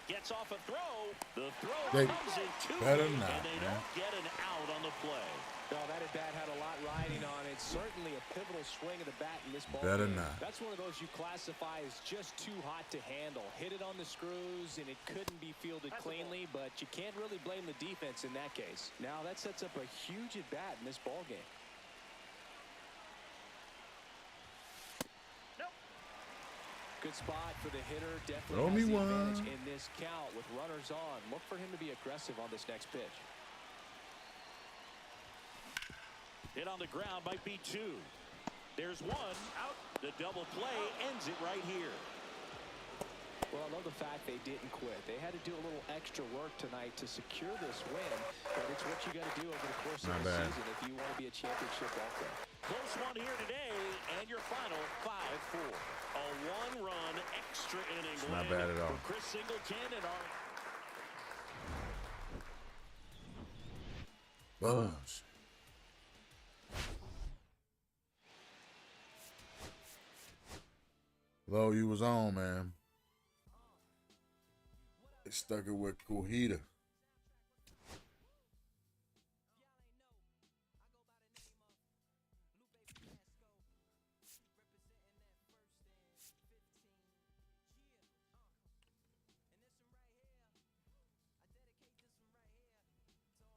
Gets off a throw. The throw They comes in 2, better not, and they man. don't get an out on the play. No, that at-bat had a lot riding on it. Certainly a pivotal swing of the bat in this ball Better game. not. That's one of those you classify as just too hot to handle. Hit it on the screws, and it couldn't be fielded cleanly, but you can't really blame the defense in that case. Now that sets up a huge at-bat in this ball game. Good spot for the hitter. Definitely Throw has me the one. advantage in this count with runners on. Look for him to be aggressive on this next pitch. Hit on the ground might be 2. There's 1 out. The double play ends it right here. Well, I love the fact they didn't quit. They had to do a little extra work tonight to secure this win, but it's what you got to do over the course of the season if you want to be a championship ball player. Close one here today, and your final 5-4. A 1-run extra inning It's not win bad at all. for Chris Singleton and our Buzz. Lo, you was on, man. They stuck it with Cojita.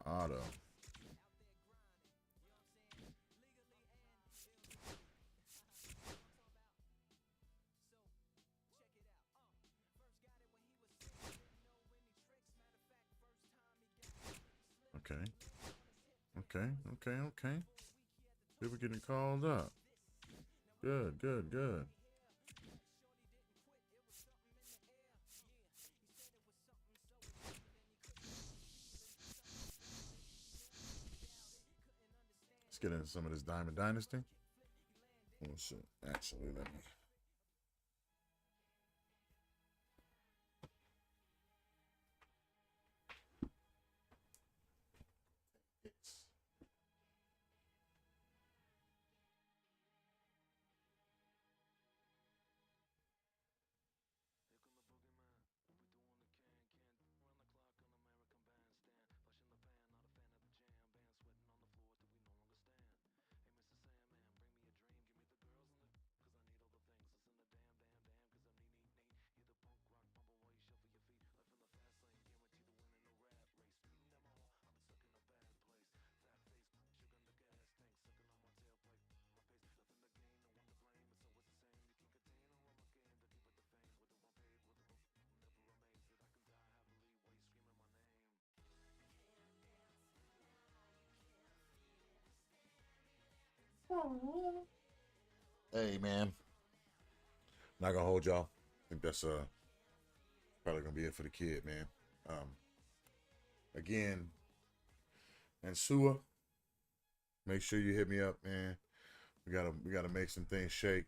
Auto. Okay. People getting called up. Good. Let's get into some of this Diamond Dynasty. Oh shit. Actually, let me. Hey, man. Not gonna hold y'all. I think that's probably gonna be it for the kid, man. Again, and Sua, make sure you hit me up, man. We gotta make some things shake.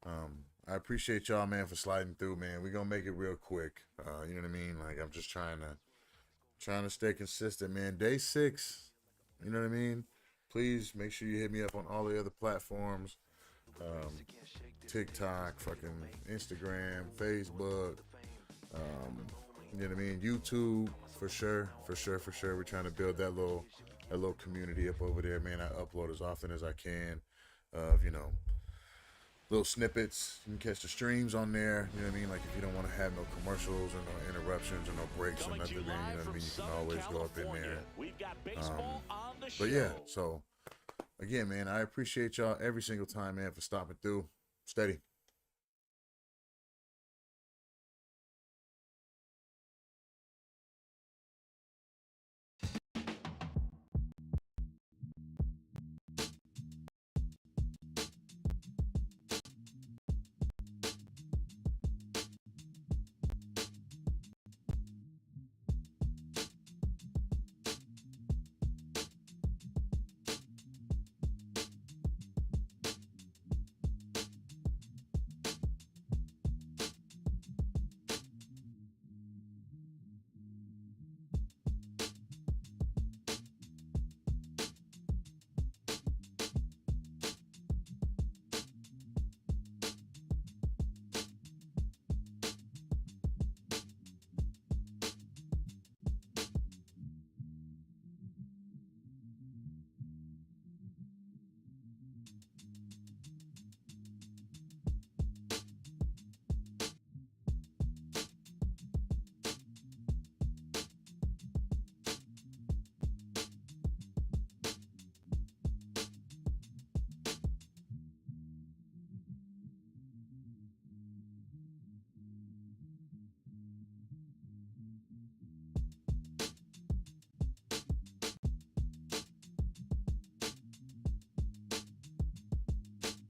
I appreciate y'all, man, for sliding through, man. We're gonna make it real quick. You know what I mean? Like, I'm just trying to stay consistent, man. Day 6, you know what I mean? Please make sure you hit me up on all the other platforms. TikTok, fucking Instagram, Facebook, you know what I mean? YouTube, for sure. We're trying to build that little community up over there, man. I upload as often as I can of, you know, little snippets. You can catch the streams on there. You know what I mean? Like, if you don't want to have no commercials or no interruptions or no breaks or nothing, man, you know what I mean? You can always go up in there. We've got baseball on the show. But yeah, so again, man, I appreciate y'all every single time, man, for stopping through. Steady.